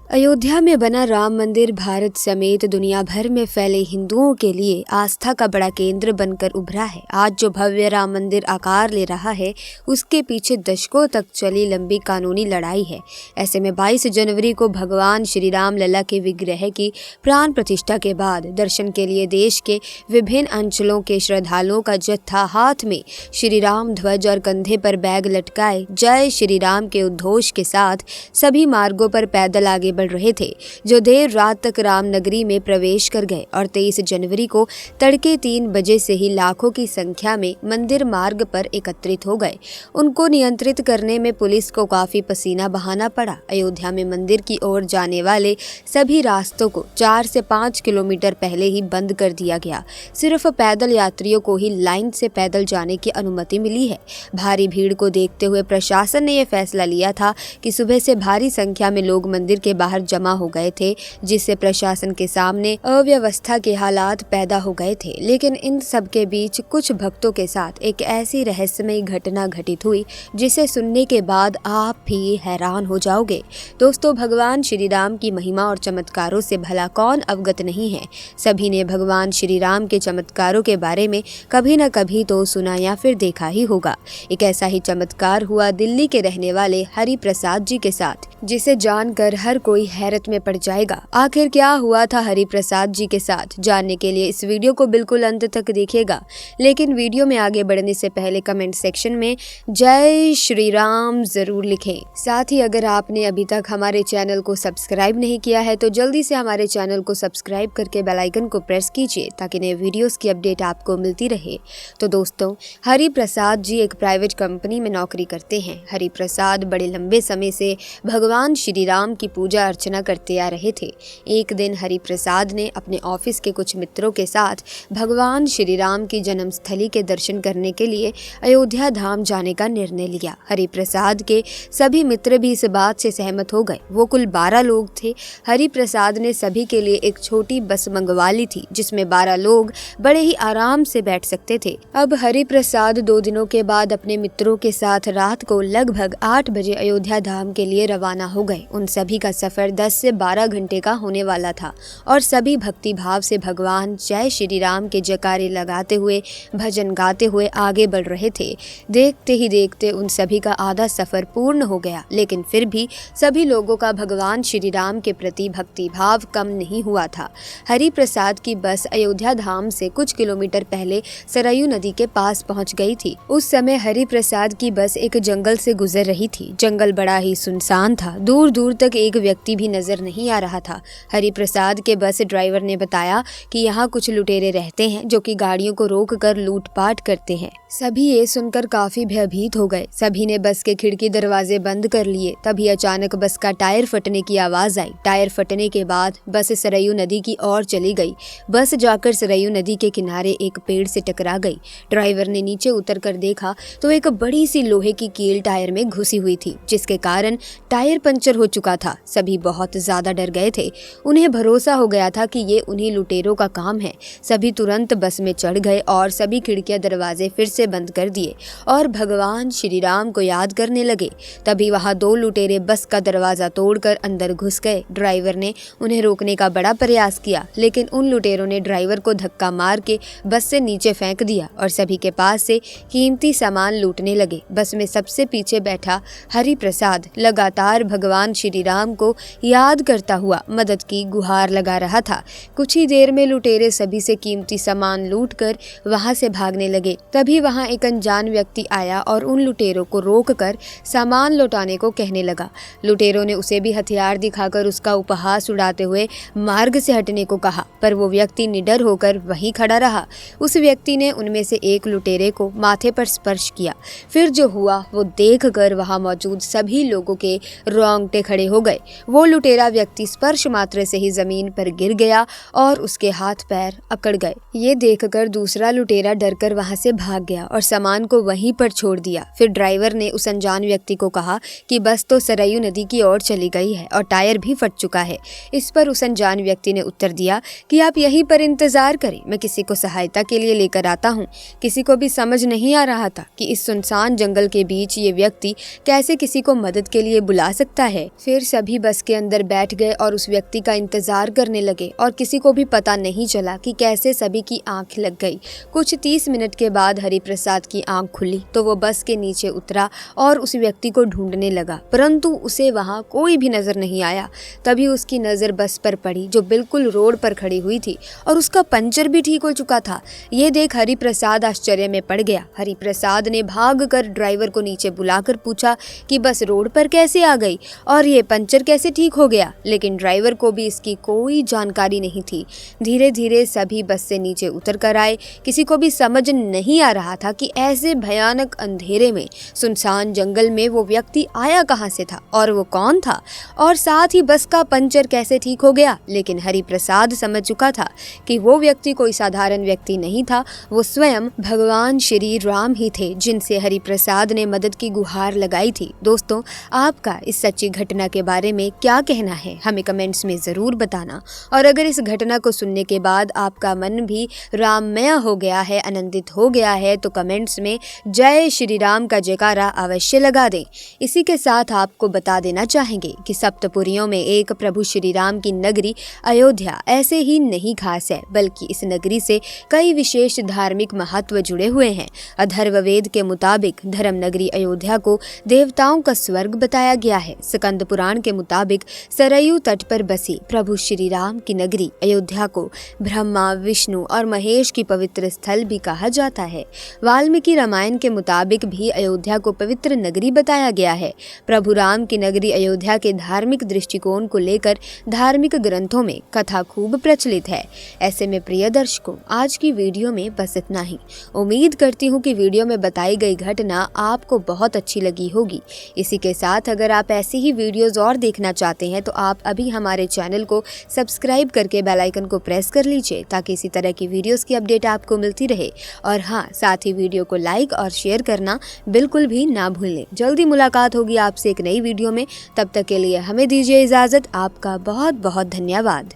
अयोध्या में बना राम मंदिर भारत समेत दुनिया भर में फैले हिंदुओं के लिए आस्था का बड़ा केंद्र बनकर उभरा है। आज जो भव्य राम मंदिर आकार ले रहा है, उसके पीछे दशकों तक चली लंबी कानूनी लड़ाई है। ऐसे में 22 जनवरी को भगवान श्री राम लला के विग्रह की प्राण प्रतिष्ठा के बाद दर्शन के लिए देश के विभिन्न अंचलों के श्रद्धालुओं का जत्था हाथ में श्री राम ध्वज और कंधे पर बैग लटकाए जय श्री राम के उद्घोष के साथ सभी मार्गों पर पैदल आगे बढ़ रहे थे, जो देर रात तक रामनगरी में प्रवेश कर गए और 23 जनवरी को तड़के 3 बजे से ही लाखों की संख्या में मंदिर मार्ग पर एकत्रित हो गए। उनको नियंत्रित करने में पुलिस को काफी पसीना बहाना पड़ा। अयोध्या में मंदिर की ओर जाने वाले सभी रास्तों को 4 से 5 किलोमीटर पहले ही बंद कर दिया गया। सिर्फ पैदल यात्रियों को ही लाइन से पैदल जाने की अनुमति मिली है। भारी भीड़ को देखते हुए प्रशासन ने यह फैसला लिया था कि सुबह से भारी संख्या में लोग मंदिर के बाहर जमा हो गए थे, जिससे प्रशासन के सामने अव्यवस्था के हालात पैदा हो गए थे। लेकिन इन सब के बीच कुछ भक्तों के साथ एक ऐसी रहस्यमयी घटना घटित हुई जिसे सुनने के बाद आप भी हैरान हो जाओगे। दोस्तों, भगवान श्री राम की महिमा और चमत्कारों से भला कौन अवगत नहीं है। सभी ने भगवान श्री राम के चमत्कारों के बारे में कभी न कभी तो सुना या फिर देखा ही होगा। एक ऐसा ही चमत्कार हुआ दिल्ली के रहने वाले हरि प्रसाद जी के साथ, जिसे जानकर हर कोई हैरत में पड़ जाएगा। आखिर क्या हुआ था हरि प्रसाद जी के साथ, जानने के लिए इस वीडियो को बिल्कुल अंत तक देखिएगा। लेकिन वीडियो में आगे बढ़ने से पहले कमेंट सेक्शन में जय श्री राम जरूर लिखें। साथ ही अगर आपने अभी तक हमारे चैनल को सब्सक्राइब नहीं किया है तो जल्दी से हमारे चैनल को सब्सक्राइब करके बेल आइकन को प्रेस कीजिए ताकि नए वीडियोस की अपडेट आपको मिलती रहे। तो दोस्तों, हरि प्रसाद जी एक प्राइवेट कंपनी में नौकरी करते हैं। हरि प्रसाद बड़े लंबे समय से भगवान श्री राम की पूजा अर्चना करते आ रहे थे। एक दिन हरि प्रसाद ने अपने ऑफिस के कुछ मित्रों के साथ भगवान श्री राम की जन्मस्थली के दर्शन करने के लिए अयोध्या धाम जाने का निर्णय लिया। हरि प्रसाद के सभी मित्र भी इस बात से सहमत हो गए। वो कुल 12 लोग थे। हरि प्रसाद ने सभी के लिए एक छोटी बस मंगवा ली थी, जिसमें 12 लोग बड़े ही आराम से बैठ सकते थे। अब हरि प्रसाद 2 दिनों के बाद अपने मित्रों के साथ रात को लगभग 8 बजे अयोध्या धाम के लिए रवाना हो गए। उन सभी का सफर 10 से 12 घंटे का होने वाला था और सभी भक्ति भाव से भगवान जय श्री राम के जयकारे लगाते हुए, भजन गाते हुए आगे बढ़ रहे थे। देखते ही देखते उन सभी का आधा सफर पूर्ण हो गया, लेकिन फिर भी सभी लोगों का भगवान श्री राम के प्रति भक्ति भाव कम नहीं हुआ था। हरि प्रसाद की बस अयोध्या धाम से कुछ किलोमीटर पहले सरयू नदी के पास पहुंच गई थी। उस समय हरि प्रसाद की बस एक जंगल से गुजर रही थी। जंगल बड़ा ही सुनसान था। दूर दूर तक एक व्यक्ति भी नजर नहीं आ रहा था। हरि प्रसाद के बस ड्राइवर ने बताया कि यहाँ कुछ लुटेरे रहते हैं जो कि गाड़ियों को रोककर लूटपाट करते हैं। सभी ये सुनकर काफी भयभीत हो गए। सभी ने बस के खिड़की दरवाजे बंद कर लिए। तभी अचानक बस का टायर फटने की आवाज आई। टायर फटने के बाद बस सरयू नदी की ओर चली गई। बस जाकर सरयू नदी के किनारे एक पेड़ से टकरा गई। ड्राइवर ने नीचे उतर कर देखा तो एक बड़ी सी लोहे की कील टायर में घुसी हुई थी, जिसके कारण टायर पंचर हो चुका था। सभी बहुत ज्यादा डर गए थे। उन्हें भरोसा हो गया था कि ये उन्हीं लुटेरों का काम है। सभी तुरंत बस में चढ़ गए और सभी खिड़कियां दरवाजे फिर से बंद कर दिए और भगवान श्री राम को याद करने लगे। तभी वहां 2 लुटेरे बस का दरवाजा तोड़कर अंदर घुस गए। ड्राइवर ने उन्हें रोकने का बड़ा प्रयास किया, लेकिन उन लुटेरों ने ड्राइवर को धक्का मार के बस से नीचे फेंक दिया और सभी के पास से कीमती सामान लूटने लगे। बस में सबसे पीछे बैठा हरि प्रसाद लगातार भगवान श्री राम को याद करता हुआ मदद की गुहार लगा रहा था। कुछ ही देर में लुटेरे सभी से कीमती सामान लूटकर वहां से भागने लगे। तभी वहां एक अनजान व्यक्ति आया और उन लुटेरों को रोककर सामान लौटाने को कहने लगा। लुटेरों ने उसे भी हथियार दिखाकर उसका उपहास उड़ाते हुए मार्ग से हटने को कहा, पर वो व्यक्ति निडर होकर वहीं खड़ा रहा। उस व्यक्ति ने उनमें से एक लुटेरे को माथे पर स्पर्श किया। फिर जो हुआ वो देखकर वहां मौजूद सभी लोगों के रोंगटे खड़े हो गए। वो लुटेरा व्यक्ति स्पर्श मात्र से ही जमीन पर गिर गया और उसके हाथ पैर अकड़ गए। ये देखकर दूसरा लुटेरा डरकर वहां से भाग गया और सामान को वहीं पर छोड़ दिया। फिर ड्राइवर ने उस अनजान व्यक्ति को कहा कि बस तो सरयू नदी की ओर चली गई है और टायर भी फट चुका है। इस पर उस अनजान व्यक्ति ने उत्तर दिया कि आप यहीं पर इंतजार करें, मैं किसी को सहायता के लिए लेकर आता हूँ। किसी को भी समझ नहीं आ रहा था कि इस सुनसान जंगल के बीच ये व्यक्ति कैसे किसी को मदद के लिए बुला सकता है। फिर सभी बस के अंदर बैठ गए और उस व्यक्ति का इंतजार करने लगे और किसी को भी पता नहीं चला कि कैसे सभी की आंख लग गई। कुछ 30 मिनट के बाद हरिप्रसाद की आंख खुली तो वो बस के नीचे उतरा और उस व्यक्ति को ढूंढने लगा, परंतु उसे वहां कोई भी नजर नहीं आया। तभी उसकी नजर बस पर पड़ी जो बिल्कुल रोड पर खड़ी हुई थी और उसका पंचर भी ठीक हो चुका था। ये देख हरिप्रसाद आश्चर्य में पड़ गया। हरिप्रसाद ने भागकर ड्राइवर को नीचे बुलाकर पूछा कि बस रोड पर कैसे आ गई और ये पंचर कैसे ठीक हो गया, लेकिन ड्राइवर को भी इसकी कोई जानकारी नहीं थी। धीरे धीरे सभी बस से नीचे उतर कर आए। किसी को भी समझ नहीं आ रहा था कि ऐसे भयानक अंधेरे में सुनसान जंगल में वो व्यक्ति आया कहां से था और वो कौन था, और साथ ही बस का पंचर कैसे ठीक हो गया। लेकिन हरिप्रसाद समझ चुका था कि वो व्यक्ति कोई साधारण व्यक्ति नहीं था, वो स्वयं भगवान श्री राम ही थे जिनसे हरिप्रसाद ने मदद की गुहार लगाई थी। दोस्तों, आपका इस सच्ची घटना के बारे में क्या कहना है, हमें कमेंट्स में ज़रूर बताना। और अगर इस घटना को सुनने के बाद आपका मन भी राममय हो गया है, आनंदित हो गया है, तो कमेंट्स में जय श्री राम का जयकारा अवश्य लगा दें। इसी के साथ आपको बता देना चाहेंगे कि सप्तपुरियों में एक प्रभु श्री राम की नगरी अयोध्या ऐसे ही नहीं खास है, बल्कि इस नगरी से कई विशेष धार्मिक महत्व जुड़े हुए हैं। अथर्ववेद के मुताबिक धर्म नगरी अयोध्या को देवताओं का स्वर्ग बताया गया है। स्कंद पुराण के मुताबिक सरयू तट पर बसी प्रभु श्री राम की नगरी अयोध्या को ब्रह्मा, विष्णु और महेश की पवित्र स्थल भी कहा जाता है। वाल्मीकि रामायण के मुताबिक भी अयोध्या को पवित्र नगरी बताया गया है। प्रभु राम की नगरी अयोध्या के धार्मिक दृष्टिकोण को लेकर धार्मिक ग्रंथों में कथा खूब प्रचलित है। ऐसे में प्रिय दर्शकों, आज की वीडियो में बस इतना ही। उम्मीद करती हूँ कि वीडियो में बताई गई घटना आपको बहुत अच्छी लगी होगी। इसी के साथ अगर आप ऐसी ही वीडियोस और देखना चाहते हैं तो आप अभी हमारे चैनल को सब्सक्राइब करके बेल आइकन को प्रेस कर लीजिए ताकि इसी तरह की वीडियोस की अपडेट आपको मिलती रहे। और हाँ, साथ ही वीडियो को लाइक और शेयर करना बिल्कुल भी ना भूलें। जल्दी मुलाकात होगी आपसे एक नई वीडियो में, तब तक के लिए हमें दीजिए इजाज़त। आपका बहुत बहुत धन्यवाद।